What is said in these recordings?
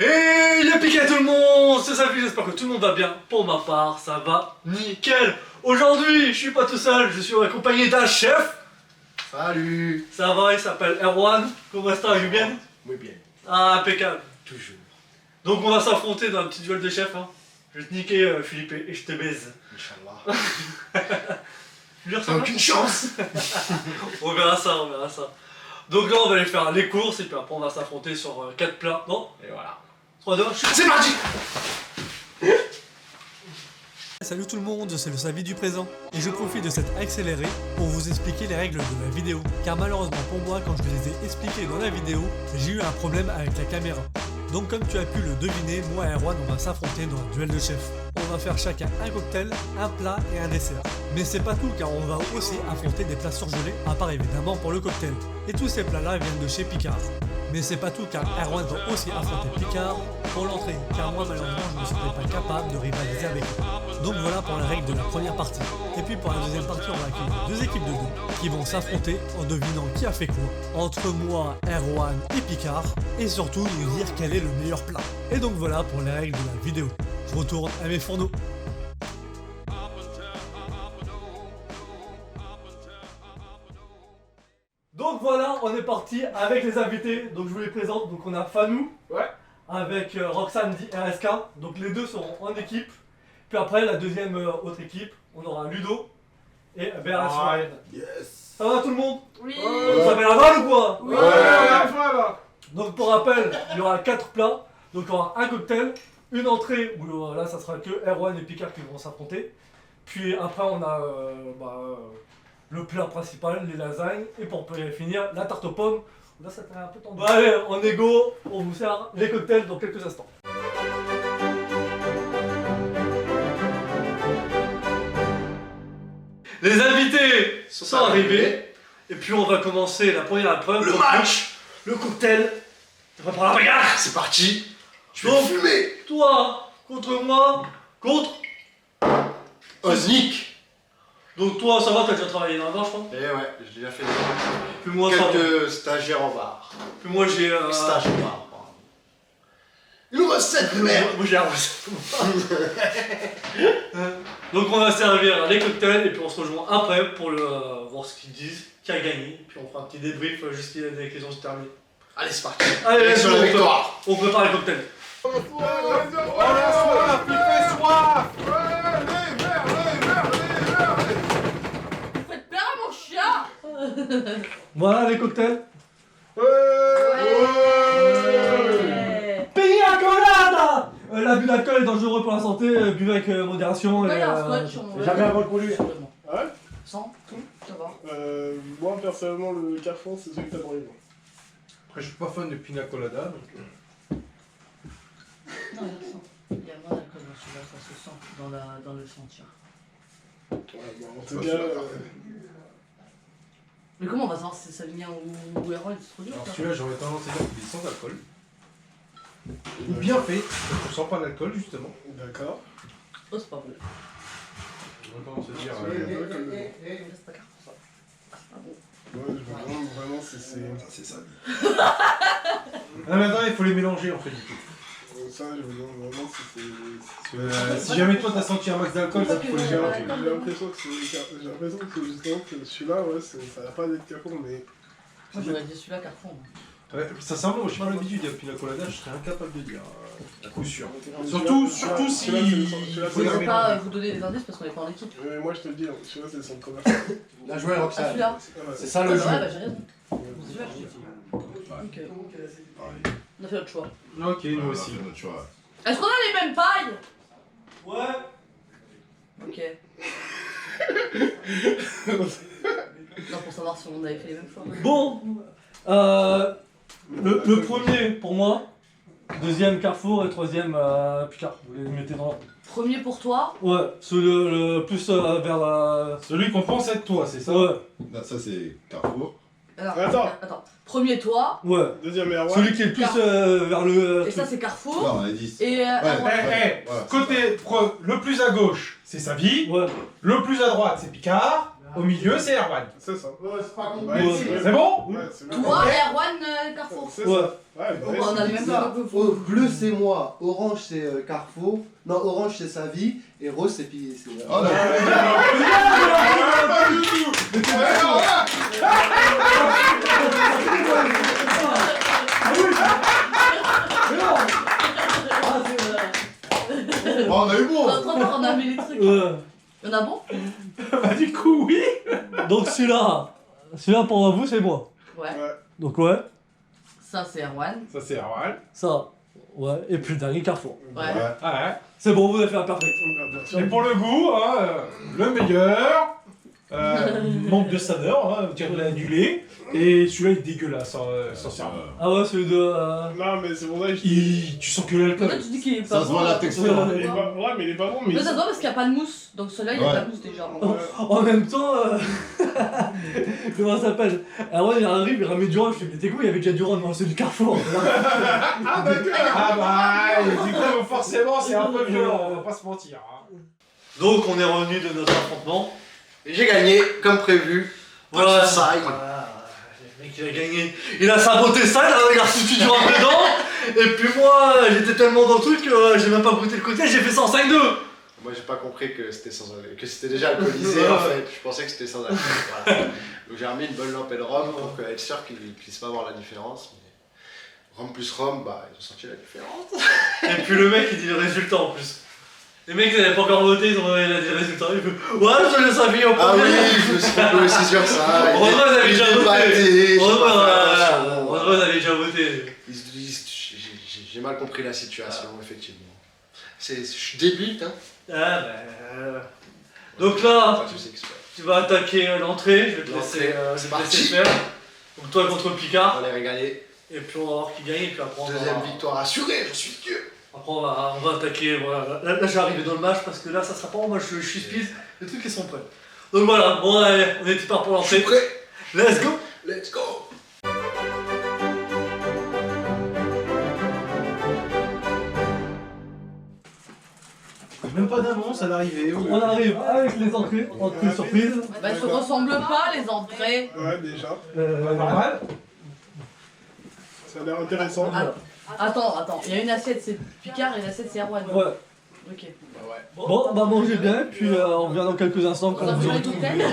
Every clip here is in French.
Et y'a piqué tout le monde, c'est Safi, j'espère que tout le monde va bien. Pour ma part, ça va nickel. Aujourd'hui, je suis pas tout seul, je suis accompagné d'un chef. Salut. Ça va, il s'appelle Erwan. Comment ça, il va bien? Oui, bien. Ah, impeccable. Toujours. Donc on va s'affronter dans un petit duel de chef. Hein. Je vais te niquer, Philippe, et je te baise. Inch'Allah. T'as aucune chance. On verra ça, on verra ça. Donc là, on va aller faire les courses et puis après, on va s'affronter sur 4 plats. Non? Et voilà. 3, 2, 1, C'est parti. Salut tout le monde, c'est le Savi du présent et je profite de cette accélérée pour vous expliquer les règles de la vidéo car malheureusement pour moi quand je les ai expliquées dans la vidéo j'ai eu un problème avec la caméra. Donc comme tu as pu le deviner, moi et Erwan on va s'affronter dans un duel de chef. On va faire chacun un cocktail, un plat et un dessert. Mais c'est pas tout car on va aussi affronter des plats surgelés à part évidemment pour le cocktail. Et tous ces plats là viennent de chez Picard. Mais c'est pas tout car Erwan va aussi affronter Picard pour l'entrée car moi malheureusement je ne serais pas capable de rivaliser avec lui. Donc voilà pour la règle de la première partie. Et puis pour la deuxième partie on va accueillir deux équipes de deux qui vont s'affronter en devinant qui a fait quoi entre moi, Erwan et Picard et surtout nous dire quel est le meilleur plat. Et donc voilà pour les règles de la vidéo. Je retourne à mes fourneaux. Donc voilà, on est parti avec les invités, donc je vous les présente, donc on a Fanou, Ouais. avec Roxane dit RSK, donc les deux seront en équipe, puis après la deuxième autre équipe, on aura Ludo et BRS. Yes. Ça va tout le monde? Oui. Ça fait la balle ou quoi? Oui. Ouais, on a faim là. Donc pour rappel, il y aura 4 plats, donc il y aura un cocktail, une entrée où là ça sera que Erwan et Picard qui vont s'affronter, puis après on a le plat principal, les lasagnes, et pour finir, la tarte aux pommes. Là, ça t'a un peu tendu. Bon, allez, en égo, on vous sert les cocktails dans quelques instants. Les invités sont arrivés, et puis on va commencer la première épreuve. Le match. Le cocktail. T'es prêt pour la bagarre? C'est parti. Je vais Donc, fumer. toi, contre moi, contre. Oznik. Donc toi, ça va, t'as déjà travaillé dans la barre, je crois. Eh ouais, j'ai déjà fait Puis moi, ça va. quelques stagiaires en bar. Puis moi, j'ai. Stage en bar. pardon. Une recette de merde. Moi j'ai la recette. Donc on va servir les cocktails et puis on se rejoint après pour voir ce qu'ils disent, qui a gagné. Puis on fera un petit débrief jusqu'à dès qu'ils ont terminé. Allez, c'est parti. Allez, let's Sur go, la victoire. on prépare les cocktails. Oh la soif, il fait soif. Vous faites peur à mon chien. Voilà les cocktails. Ouais. Pina colada. L'abus d'alcool est dangereux pour la santé, buvez avec modération. Ouais, Et, il y a un scotch sur mon Jamais avant de conduire. Ouais. Ouais. Sans tout, ça va. Moi personnellement le Carrefour c'est celui que t'as brûlé. Après, je suis pas fan de pina colada, donc. Non, il y a moins d'alcool dans celui-là, ça se sent dans le sentir. Ouais, bon, en tout Ça, cas, Mais comment on va savoir si c'est Savinien ou Erwan, c'est trop dur. Alors, ça. celui-là, j'aurais tendance à dire qu'il est sans alcool. Ou bien fait, parce qu'on sent pas l'alcool, justement. d'accord. Oh, c'est pas vrai. J'aurais tendance à dire. C'est pas Carrefour, ça. C'est pas bon. Ouais, je me demande vraiment si c'est. C'est ça. Ah, mais attends, il faut les mélanger en fait, du coup. Ça, je me demande vraiment si c'est. Si jamais toi t'as senti un max d'alcool, ça, il faut les mélanger. J'ai l'impression que justement que celui-là, ouais, ça n'a pas d'être Carrefour, mais. Moi j'aurais dit celui-là Carrefour. moi. Ouais, sincèrement, moi, j'ai pas l'habitude de pina colada, je serais incapable de dire. À coup sûr. Surtout si. celui-là, Je faut ne les peux pas mélanger. vous donner des indices parce qu'on est pas en équipe. Mais moi je te le dis, celui-là c'est le centre commercial. Bien joué, Ah, Roxane. celui-là. C'est ça Ah, le bah jeu. ouais, bah j'ai raison. C'est celui-là que je dis. Ok. On a fait notre choix. Ok, nous aussi. Est-ce qu'on a les mêmes pailles? Ouais. Ok. Non, pour savoir si on avait fait les mêmes choix. Bon, le premier pour moi, deuxième Carrefour et troisième Picard. Vous les mettez dans l'ordre. Premier pour toi. Ouais, le plus vers la. Celui qu'on pense être toi, c'est ça? Ouais, Non, ça c'est Carrefour. Alors, attends. Premier toi. ouais. Deuxième Erwan. Celui qui est le plus vers le. Et ça c'est Carrefour. Non, on a 10. Et Erwan. Ouais. Côté, le plus à gauche, c'est Savi. Ouais, Le plus à droite, c'est Picard. Au milieu, c'est Erwan. C'est ça. Ouais, c'est pas Ouais, compliqué. C'est bon? Ouais, c'est bien. Toi, Erwan, Carrefour. C'est Ouais. ça. Ouais, Bon, bah, on a le même C'est ça. logo que vous. Bleu c'est moi, orange c'est Carrefour, non orange c'est sa vie, et rose c'est Pillé. Oh non. Oh, on a eu bon. Trop tard, on a mis les trucs. Ouais. On a bon? Bah du coup, oui. Donc celui-là pour vous, c'est moi. Ouais. Donc ouais, Ça, c'est Erwan. Ça, c'est Erwan. ça. Ouais, et puis le dernier Carrefour. Ouais. Ah ouais. C'est bon, vous avez fait un perfect. Et pour le goût, hein, le meilleur. Manque de saveur, hein, du lait. Et celui-là il est dégueulasse, sincèrement. Ah ouais, celui de... Non, mais c'est pour ça que je dis. Tu sens que Toi, l'alcool. tu dis qu'il est pas Ça bon. se voit la là, texture. pourquoi Il est pas... Ouais, mais il est pas bon, mais. Mais ça se voit parce qu'il n'y a pas de mousse. Donc celui-là, il y a Ouais. de la mousse déjà. En même temps, comment ça s'appelle? Alors il arrive, il ramène du rhum, je fais mais t'es quoi, il y avait déjà du rhum, non, c'est du Carrefour. Ah bah, du coup, forcément, c'est un peu violent, on va pas se mentir. Hein. Donc on est revenu de notre affrontement. Et j'ai gagné, comme prévu. Voilà. Ça, Voilà, le mec il a gagné. Il a saboté ça, il a foutu du rhum dedans. Et puis moi, j'étais tellement dans le truc que j'ai même pas goûté le côté, j'ai fait 105-2. Moi j'ai pas compris que c'était déjà alcoolisé en fait. Je pensais que c'était sans alcool. Voilà. Donc j'ai remis une bonne lampée de rhum pour être sûr qu'ils puissent pas voir la différence. Mais rhum plus rhum, bah ils ont senti la différence. Et puis le mec il dit le résultat en plus. Les mecs ils avaient pas encore voté, ils ont il a dit le résultat. Il fait ouais, je le savais au Ah premier. oui, je me suis trompé aussi sur ça. Heureusement, ils avaient déjà voté. Heureusement, Heureusement, ils avaient déjà voté. J'ai mal compris la situation, effectivement. Je débute, hein. Ah donc là, Tu sais exprès. tu vas attaquer l'entrée, je vais te laisser, C'est je vais te parti. laisser faire. Donc toi contre Picard, On va les régaler. et puis on va voir qui gagne, et puis après on Deuxième va... victoire assurée, je suis Dieu. Après on va attaquer, voilà. Là j'ai arrivé dans le match, parce que là ça sera pas moi, je suis speed, les trucs ils sont prêts. Donc voilà, bon allez, on est parti pour Je suis l'entrée. prêt. Let's go. Let's go. Même pas d'annonce à l'arrivée. On arrive avec les entrées surprise. Bah, ils se ressemblent pas, les entrées. Ouais, déjà. Normal. Ça a l'air intéressant. Attends, il y a une assiette c'est Picard et une assiette c'est Erwan. Ouais. Ok. Bah ouais. Bon, bah mangez bien, et puis on revient dans quelques instants On quand a vous fait aurez les tout. cocktails.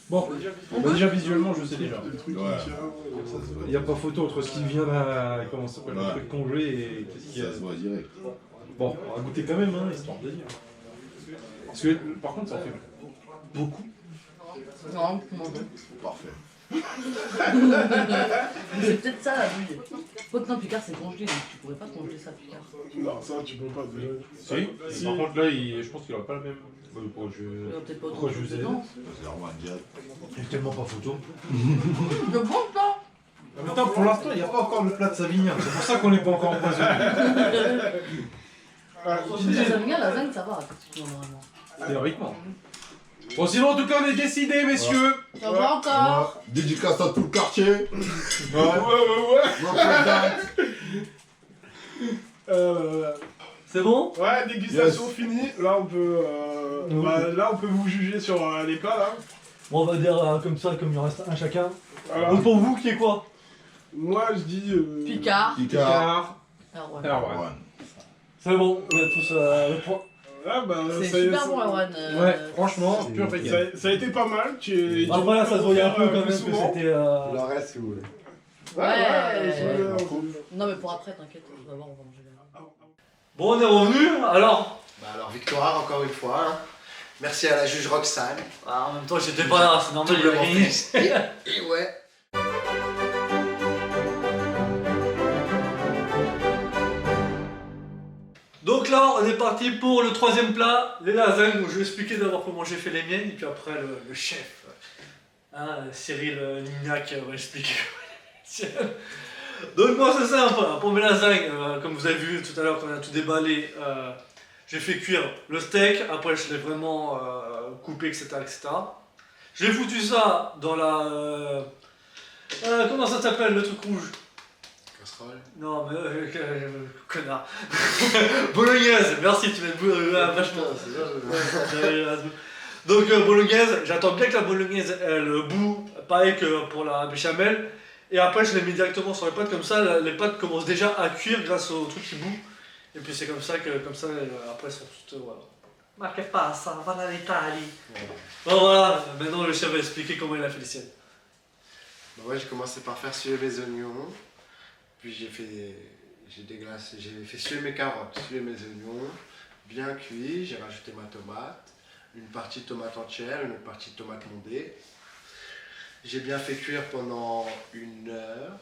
Bon, bah, déjà visuellement, je sais déjà. Des trucs Ouais. qui tiennent, ça se voit. Il n'y a pas photo entre ce qui vient là, comment ça s'appelle, Ouais. le truc congelé et qu'est-ce qu'il y a. Ça se voit direct. Bon, on va goûter quand même, hein, histoire de dire. Parce que par contre, ça en fait beaucoup. Non, non. Parfait. C'est peut-être ça la bouille. Faute non, Picard c'est congelé, donc tu pourrais pas congeler ça, Picard. Non, ça tu peux pas déjà. Si. Par contre, là, je pense qu'il aurait pas la même. Pourquoi Il y aura peut-être pas Pourquoi autant je de vous ai dedans. C'est Erwan direct. Il n'y a tellement pas photo. Je pense pas. Attends, pour l'instant, il n'y a pas encore le plat de Savignin. C'est pour ça qu'on n'est pas encore empoisonné. Ah, Ça vient, la lasagne ça va, effectivement, normalement. Théoriquement. Bon, sinon, en tout cas, on est décidé, messieurs. Ça va encore. Dédicace à tout le quartier. ouais. Notre date. C'est bon? Ouais, dégustation Yes. finie. Là on peut, là on peut vous juger sur les plats là. Bon, on va dire comme ça, comme il en reste un chacun. Voilà. Donc pour vous, qui est quoi? Moi je dis. Picard. Picard. Erwan. Erwan. Erwan. C'est bon, on a tous le point. Ah bah C'est ça, super bon, Erwan. Ouais, franchement, pur régal. ça a été pas mal. Tu Après là, ça se voyait un peu quand même plus que souvent. c'était... Il en reste si vous voulez. Ouais. on- Non, mais pour après, t'inquiète, on va voir, on va manger là. Bon, on est revenu, alors... Bah alors victoire encore une fois. Hein. Merci à la juge Roxane. Ah, en même temps, j'étais pas là, c'est normal, il a Doublement gagné. félicité. Et ouais. Donc là, on est parti pour le troisième plat, les lasagnes. Donc, je vais expliquer d'abord comment j'ai fait les miennes, et puis après le chef, hein, Cyril Lignac, va expliquer. Donc moi c'est simple, pour mes lasagnes, comme vous avez vu tout à l'heure quand on a tout déballé, j'ai fait cuire le steak, après je l'ai vraiment coupé, etc., etc. J'ai foutu ça dans la... comment ça s'appelle le truc rouge? Casserole. Non mais connard. Bolognaise, merci, tu m'as vachement. C'est ça, je- Donc bolognaise, j'attends bien que la bolognaise elle bout, pareil que pour la béchamel. Et après je les mets directement sur les pâtes, comme ça les pâtes commencent déjà à cuire grâce au truc qui bout. Et puis c'est comme ça après elles sont toutes voilà. Ma che passa, va dans l'Italie. Bon voilà, maintenant le chef va expliquer comment il a fait les siennes. Bah ouais, j'ai commencé par faire suer mes oignons, puis j'ai fait suer mes carottes, suer mes oignons, bien cuits, j'ai rajouté ma tomate, une partie de tomate entière, une partie de tomate mondée. J'ai bien fait cuire pendant 1 heure,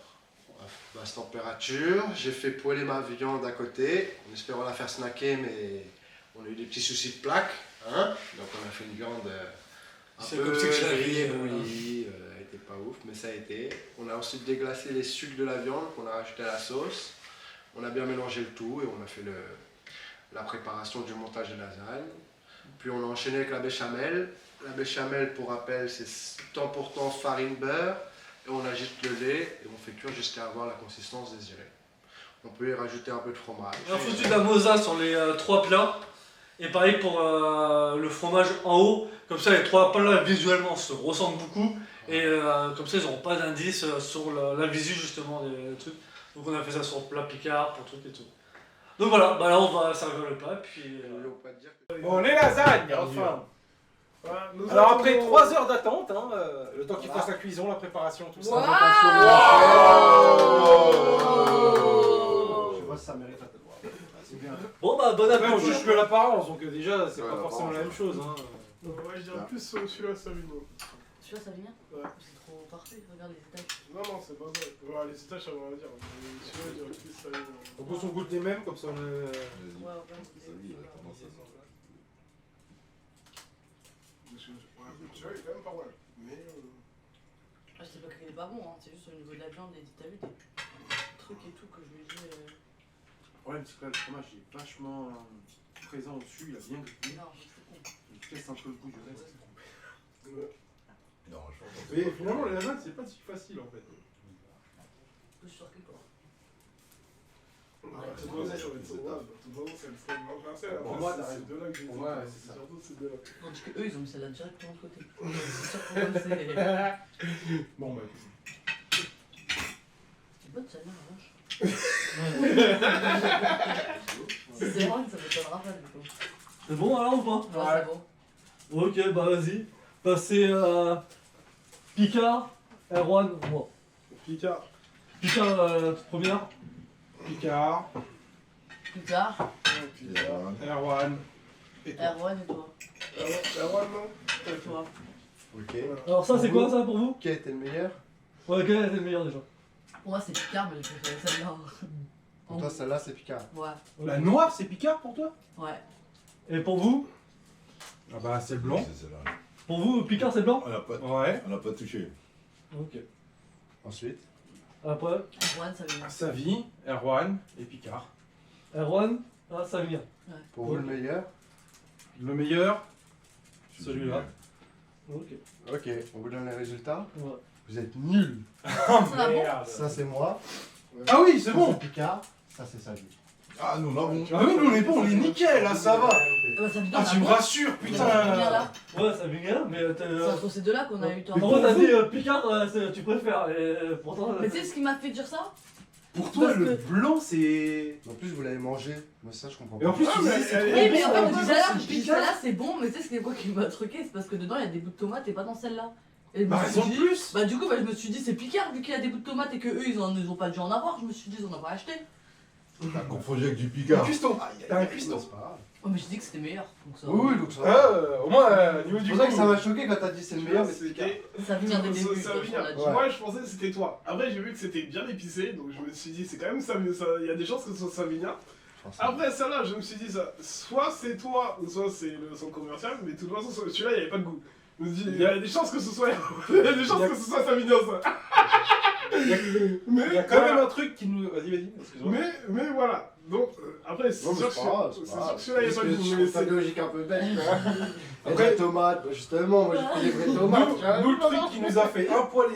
à basse température. J'ai fait poêler ma viande à côté, en espérant la faire snacker, mais on a eu des petits soucis de plaque, hein. Donc on a fait une viande un C'est peu comme ça que je l'ai grillée, fait, bouillie, elle était pas ouf, mais ça a été. On a ensuite déglacé les sucres de la viande qu'on a rajouté à la sauce. On a bien mélangé le tout et on a fait la préparation du montage de lasagne. Puis on a enchaîné avec la béchamel. La béchamel, pour rappel, c'est temps pour temps farine, beurre. Et on agite le lait et on fait cuire jusqu'à avoir la consistance désirée. On peut y rajouter un peu de fromage. On a foutu de la mozza sur les 3 plats. Et pareil pour le fromage en haut. Comme ça les 3 plats visuellement se ressemblent beaucoup. Et comme ça ils n'auront pas d'indice sur la visu justement des trucs. Donc on a fait ça sur le plat Picard pour truc et tout. Donc voilà, bah là on va servir le plat puis... On peut dire que- Bon, les lasagnes, enfin. Voilà, nous Alors avons- après 3 heures d'attente, hein, le temps qu'il fasse la cuisson, la préparation, tout ça. Je vois si ça mérite un peu de voir. C'est bien. Bon bah bon Après on appétit. juge que l'apparence, donc déjà c'est Ouais, pas forcément la même chose. Hein. Ouais, je dirais plus celui-là, Savino. Tu vois, ça vient? Ouais. C'est trop parfait, regarde les étages. Non, non, c'est pas ça. Ouais, les étages, ça veut rien dire. Mais celui-là, je dirais plus Savino. Donc on goûte les mêmes, comme ça on est... Ouais, ouais. Salut, il a tendance à ça. Celui-là, il est quand même pas mal. Mais. Ah, je sais pas qu'il est pas bon, hein. C'est juste au niveau de la viande et t'as vu des trucs et tout que je me dis. Le problème, c'est que là, le fromage est vachement présent au-dessus, il a bien grillé. Non, c'est con. Il teste un peu le goût du reste. Non, je pense Mais finalement les lasagnes c'est pas si facile en fait. Plus surpris quoi. De toute façon, ça va être ça. De toute façon, c'est le stade martial. Pour moi, Après, t'as c'est de là que j'ai Pour moi, ouais, c'est ça. Surtout, c'est de là. Tandis que eux, ils ont mis celle-là direct de l'autre côté. C'est sûr que comme c'est. Bon bah C'est bonne celle-là, la vache. Si c'est vrai, ça m'étonnera pas du coup. C'est bon alors ou pas? Ouais, c'est bon. Ok bah vas-y. Passez à Picard, Erwan, moi. Picard. Picard première. Picard, Plus tard, Erwan et toi. Erwan et toi. Erwan, non? Et toi. Ok. Alors ça c'est quoi ça pour vous? Qui a été le meilleur? Ouais, quel était le meilleur déjà? Pour moi, c'est Picard, mais j'ai préféré celle-là. Pour toi, celle-là, c'est Picard. Ouais, La noire c'est Picard pour toi? ouais. Et pour vous? Ah bah c'est le blanc. C'est celle-là. Pour vous, Picard c'est blanc? Ouais. On l'a pas touché. Ok. Ensuite, Après, Erwan, ça vient. Savi, Erwan et Picard. Erwan, ah ça vient. pour vous, le meilleur? Le meilleur, celui-là. Ok. Ok, on vous donne les résultats. Ouais. Vous êtes nuls. Ça va bon? Ça, c'est moi. Ah oui, c'est Ça, bon. c'est Picard. Ça, c'est Salut. Ah, nous l'avons. Ah oui, nous on est bon, on est nickel, là, ça va. Bah, ça vient Ah, tu me rassures, Ça vient putain. là. Ouais, ça vient, mais C'est entre ces deux-là qu'on a eu tort. En gros, t'as dit Picard, tu préfères, et pourtant. Mais tu sais ce qui m'a fait dire ça? Pour toi, Parce le que- blanc, c'est... En plus, vous l'avez mangé. Moi, ça, je comprends Et en pas. plus, Ah, tu mais dis, c'est elle trop est- Oui, mais en fait, bon. depuis tout à l'heure, c'est je dis Picard. celle-là c'est bon, mais tu sais ce qui est quoi qui m'a truqué? C'est parce que dedans il y a des bouts de tomates et pas dans celle-là. Et je me Bah, suis raison de dit- plus. Bah, du coup, bah, je me suis dit, c'est Picard vu qu'il y a des bouts de tomates et que eux ils ont pas dû en avoir. Je me suis dit, ils en ont pas acheté. T'as confondu avec du Un Picard. cuistot. T'as un Non, cuistot. c'est pas grave. Oh, mais j'ai dit que c'était meilleur. Donc ça, Oui, donc ça va. Ah, au moins, niveau C'est du pour ça que goût. ça m'a choqué quand t'as dit c'est le meilleur, mais c'est Picard. ça vient des débuts. Ça de toute vient. façon, on l'a dit. Ouais. Moi, je pensais que c'était toi. Après, j'ai vu que c'était bien épicé, donc je me suis dit, c'est quand même ça. Il y a des chances que ce soit Savinien. Après, celle-là, je me suis dit, ça, soit c'est toi, ou soit c'est le son commercial, mais de toute façon, celui-là, il n'y avait pas de goût. Je me suis dit, il y a des chances que ce soit. Il y a des chances que ce soit Savinien, ça. Il y a quand même un truc qui nous... Vas-y, excuse-moi. Mais voilà. Donc, après, c'est Non, mais sûr que c'est pas grave, c'est c'est pas sûr grave. que celui-là, il n'y a pas de goût. Je mais trouve ta c'est- logique un peu bête. Après- Après, tomates, bah, justement, moi j'ai pris des vraies tomates. tu vois. Nous, le truc qui nous a fait un poil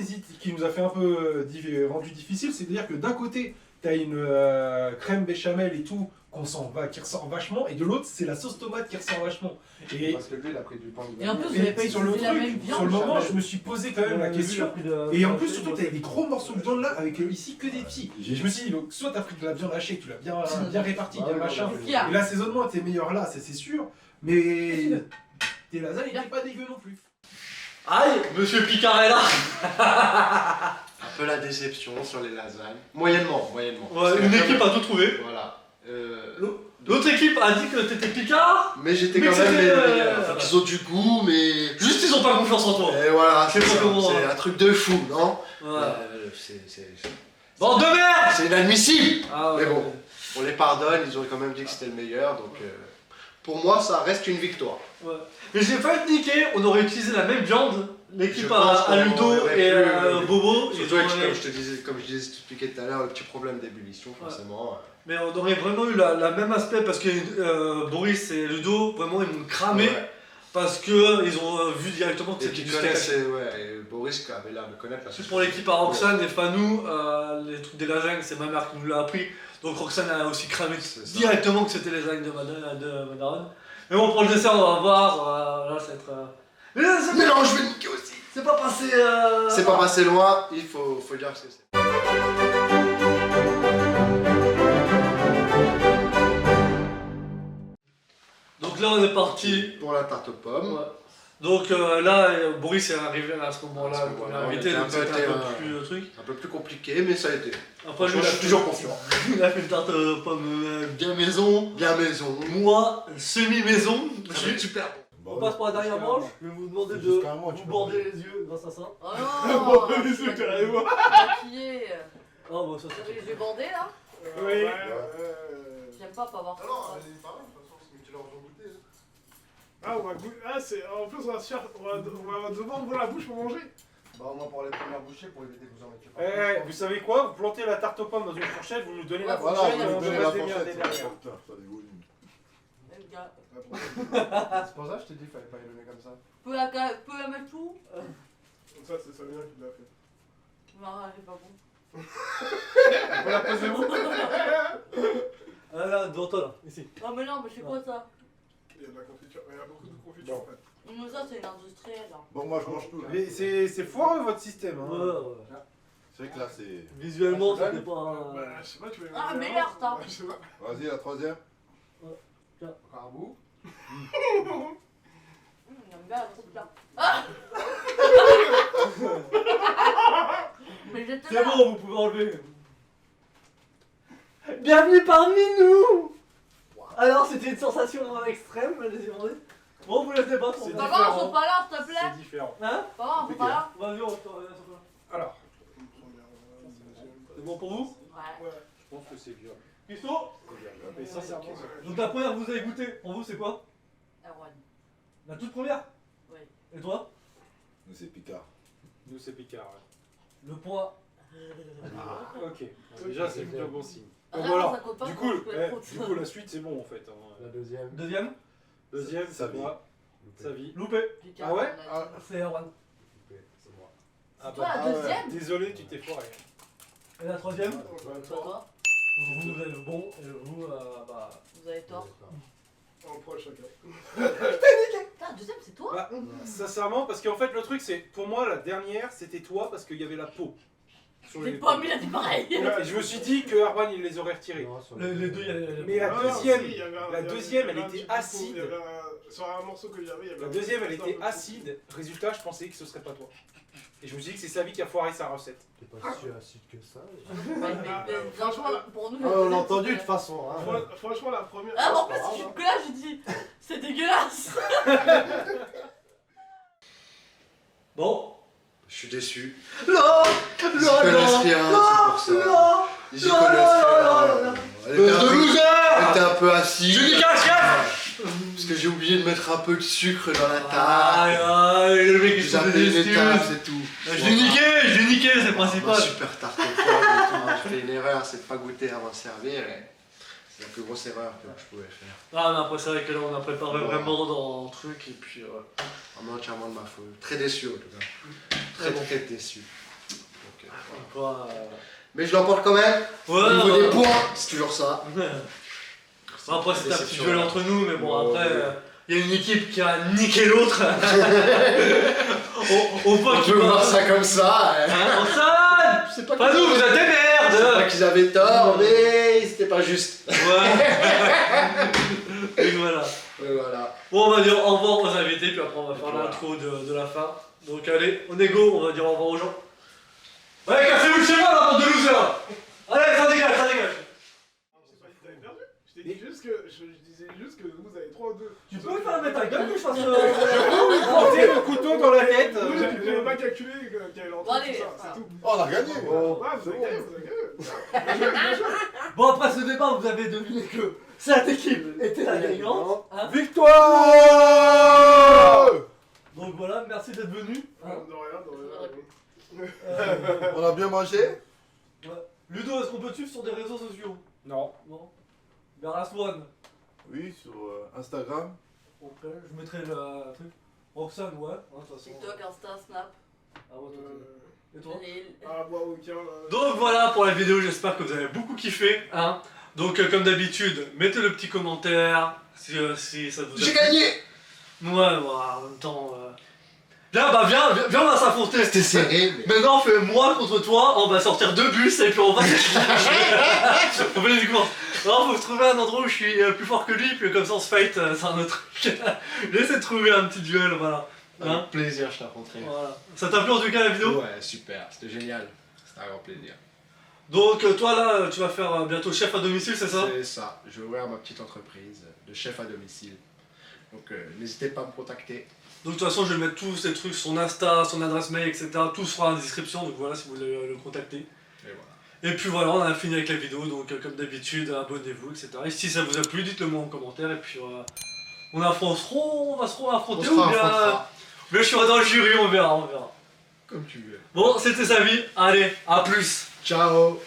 qui nous a fait un peu rendu difficile, c'est de dire que d'un côté, t'as une crème béchamel et tout qui ressort vachement, et de l'autre, c'est la sauce tomate qui ressort vachement. Et, Parce que lui, il a pris du pain de Et en plus, vous et avez pas sur le utilisé la truc, même sur le viande. moment, je me suis posé quand même la question. Et en plus, surtout, t'avais des gros morceaux de viande là, avec ici que des petits. Et je me suis dit, donc, soit t'as pris de la viande hachée, tu l'as bien répartie, bien machin. Qu'est-ce qu'il y a Et l'assaisonnement était meilleur là, c'est sûr. Mais tes lasagnes n'étaient pas dégueu non plus. Aïe, monsieur Picard est là. Un peu la déception sur les lasagnes. Moyennement. Ouais, Parce que une la- équipe a tout trouvé. Voilà. L'autre équipe a dit que t'étais Picard. Mais j'étais Mais quand même c'était, les meilleurs. Ils ont du goût, mais. Juste ils ont pas confiance en toi. Et voilà, Je sais c'est pas ça. comment, C'est hein. un truc de fou, non Ouais. C'est Bande de merde. c'est inadmissible. Ah ouais. Mais bon, on les pardonne, ils ont quand même dit que c'était le meilleur, donc pour moi ça reste une victoire. Ouais. Mais j'ai failli te niquer, on aurait utilisé la même viande. L'équipe Je pense à qu'on Ludo aurait et pu, Bobo. Surtout ils avec, auraient- comme je disais, expliqué tout à l'heure, le petit problème d'ébullition, forcément. Mais on aurait vraiment eu la même aspect parce que Boris et Ludo, vraiment ils m'ont cramé Ouais. parce que ils ont vu directement que Et c'était qui du steak. connaissent, ouais, et Boris avait l'air de connaître la C'est pour l'équipe à Roxane et Fanou, les trucs des lasagnes, c'est ma mère qui nous l'a appris. Donc Roxane a aussi cramé C'est ça. directement que c'était les lasagnes de Madaron. Mais bon, pour le dessert, on va voir. Là, ça va être. Mais là, Mais non, je vais le niquer aussi. c'est pas passé. C'est pas passé loin, il faut dire ce que c'est. Donc là, on est parti. Pour la tarte aux pommes. Ouais. Donc là, Boris est arrivé à ce moment-là, À ce le premier moment-là, invité, on donc était un peu c'était un peu été, plus truc. Un peu plus compliqué, mais ça a été. Après, Franchement, je suis toujours confiant. Il a fait une tarte aux pommes bien maison. Bien maison. Moi, semi-maison. Ça va être super bon. On passe par la dernière manche. Je vais vous demander C'est de jusqu'à un mois, tu vous peux border manger. les yeux grâce à ça. Oh Bon, non. les yeux, carrément. Maquillé. Oh, bah ça Vous c'est. avez les yeux bandés là? Oui. J'aime pas voir ça. pareil, de toute façon, c'est tu leur as goûté. Ah, on va goûter. Ah, c'est. En plus, on va se faire. On va devoir ouvrir la bouche pour manger. Bah, au moins pour les premières bouchées, pour éviter que vous en mettiez pas. Vous savez quoi? Vous plantez la tarte aux pommes dans une fourchette, vous nous donnez la Ouais, fourchette Voilà, et vous on nous donnez va la se démerder fourchette. derrière. Putain, ça a des volumes. Même gars. C'est pour ça que je t'ai dit qu'il fallait pas les donner comme ça. Peut la mettre tout? Ça, c'est Samia qui l'a fait. Non, elle est pas bon. On peut la poser où? Ah là, devant toi là, ici. Non mais non, mais c'est quoi ça? Il y a de la confiture. Il y a beaucoup de confiture Bon. en fait. Mais ça c'est une industrielle là. Bon, moi je mange tout là. Mais c'est foireux votre système. Ouais, Hein. ouais. C'est vrai que là c'est. Visuellement, Ah, c'était pas. Bah, je sais pas, tu veux. Ah, meilleur tarte. Je sais pas. Vas-y, la troisième. Encore un bout. J'aime bien la petite là. Ah. Mais j'étais C'est là. bon, vous pouvez enlever. Bienvenue parmi nous. Alors, c'était une sensation extrême, allez-y, demandez. Bon, vous laissez pas C'est trop. Papa, on se pas là, s'il te plaît. C'est différent. Hein? Papa, on se pas là. Vas-y, on se revient sur ça. Alors, C'est bon pour vous? Ouais. je pense que c'est bien. Christo? Mais sincèrement, Donc la première que vous avez goûté, pour vous c'est quoi? Erwan. La toute première? Oui. Et toi? Nous c'est Picard. nous c'est Picard. Le poids. Ok, déjà c'est plutôt bon signe. Ah, Donc non, voilà, ça compte pas, du je coup, pense que la faute. du coup la suite c'est bon en fait. Hein. deuxième. Deuxième? Deuxième, c'est Savi. moi, Savi. Loupé. Picard, Ah ouais? on a dit. C'est Erwan. C'est moi. Ah Toi, bah, la deuxième? désolé, tu t'es foiré. Et la troisième? Toi, Vous avez le bon et vous, bah. vous avez tort. En poids chacun. Putain, la deuxième c'est toi? Bah, sincèrement, parce qu'en fait le truc c'est, pour moi la dernière c'était toi parce qu'il y avait la peau. Sur J'ai les pas mis la dit pareil. Et je me suis dit que Arwan il les aurait retirés. Les deux, il y a. Mais la Ah, deuxième, si, il y avait un- la il y avait- deuxième, il y elle avait un était petit peu de acide. peau, il y avait sur un morceau que j'avais, il y avait La un deuxième elle petit peu était de acide, résultat je pensais que ce serait pas toi. Et je me suis dit que c'est Savi qui a foiré sa recette. T'es pas si acide que ça. Franchement, pour nous, Ah, on l'a la entendu de deuxième, toute façon. Hein. Franchement, la première. Ah, mais en plus, c'est pas si je grave, que là, je dis, c'est dégueulasse. Bon. Je suis déçu. Non! Ils y connaissent rien, c'est pour ça. Ils y connaissent rien. Elle était un peu acide. Je dis qu'un chef! Parce que j'ai oublié de mettre un peu de sucre dans la Aïe, tarte. aïe, le mec il J'ai se fait appelé des les excuses. tables, c'est tout. Je l'ai niqué, c'est le Ma principal. super tarte aux pommes et tout. J'ai fait une erreur, c'est de pas goûter avant de servir. Et c'est la plus grosse erreur que je pouvais faire. Ah, mais après, c'est vrai que là, on a préparé vraiment dans le truc, et puis. Vraiment entièrement de ma faute. Très déçu en tout cas. Très bon. très déçu. Donc, voilà. Quoi, Mais je l'emporte quand même. Ouais, Au niveau des ouais. points, c'est toujours ça. Bon, après, c'était un petit Déception, duel là. entre nous, mais bon, Ouais, après, ouais. il y a une équipe qui a niqué l'autre. On peut On peut voir ça comme ça. Hein, on sonne. C'est pas Pas nous, vous êtes des C'est pas merdes. qu'ils avaient tort, mais c'était pas juste. Ouais. Et voilà. Voilà. Bon, on va dire au revoir aux invités, puis après on va faire l'intro de la fin. Donc allez, on est go, on va dire au revoir aux gens. Ouais, cassez-vous de chez moi, la bande de losers. Allez, ça dégage, ça dégage. Je t'ai pas dit que t'avais perdu. Je t'ai dit juste que. Je disais juste que vous avez 3 ou 2. Tu peux me faire mettre ta gueule que je fasse Porter le couteau dans la tête. J'avais pas calculé qu'il y avait l'entrée, Bon, allez. tout ça, c'est tout. Oh, on a gagné. Ouais, vous avez gagné, vous avez gagné. Bon, après ce débat, vous avez deviné que cette équipe était la gagnante. Hein. Victoire. Donc voilà, merci d'être venu. Hein. De rien, de rien. On a bien mangé. Ludo, est-ce qu'on peut te suivre sur des réseaux sociaux? Non. Non. Vers la Swan. Oui, sur Instagram. Ok, je mettrai le truc. Roxane, ouais. Hein, de toute façon. TikTok, Insta, Snap, Ah ouais, toi, et toi? Reel. Ah, moi, aucun. Donc voilà pour la vidéo, j'espère que vous avez beaucoup kiffé. Hein. Donc comme d'habitude, mettez le petit commentaire si ça vous a J'ai plu. gagné. Ouais, en même temps... Viens, bah viens, on va s'affronter. C'était serré, mais. Maintenant on fait moi contre toi, on va sortir 2 bus et puis on va... on fait du coup. Non, faut se trouver un endroit où je suis plus fort que lui, puis comme ça on se fight, c'est un autre truc. J'essaie de trouver un petit duel, voilà. Hein. Avec plaisir, je t'ai rencontré. Voilà. Ça t'a plu en tout cas la vidéo? Ouais, super, c'était génial. C'était un grand plaisir. Donc toi là, tu vas faire bientôt chef à domicile, c'est ça? C'est ça, je vais ouvrir ma petite entreprise de chef à domicile. Donc n'hésitez pas à me contacter. Donc de toute façon je vais mettre tous ces trucs, son Insta, son adresse mail, etc. Tout sera en description, donc voilà si vous voulez le contacter. Et voilà. Et puis voilà, on a fini avec la vidéo, donc comme d'habitude, abonnez-vous, etc. Et si ça vous a plu, dites-le moi en commentaire, et puis on va se affronter, ou bien je serai dans le jury, on verra. Comme tu veux. Bon, c'était Samy, allez, à plus. Ciao.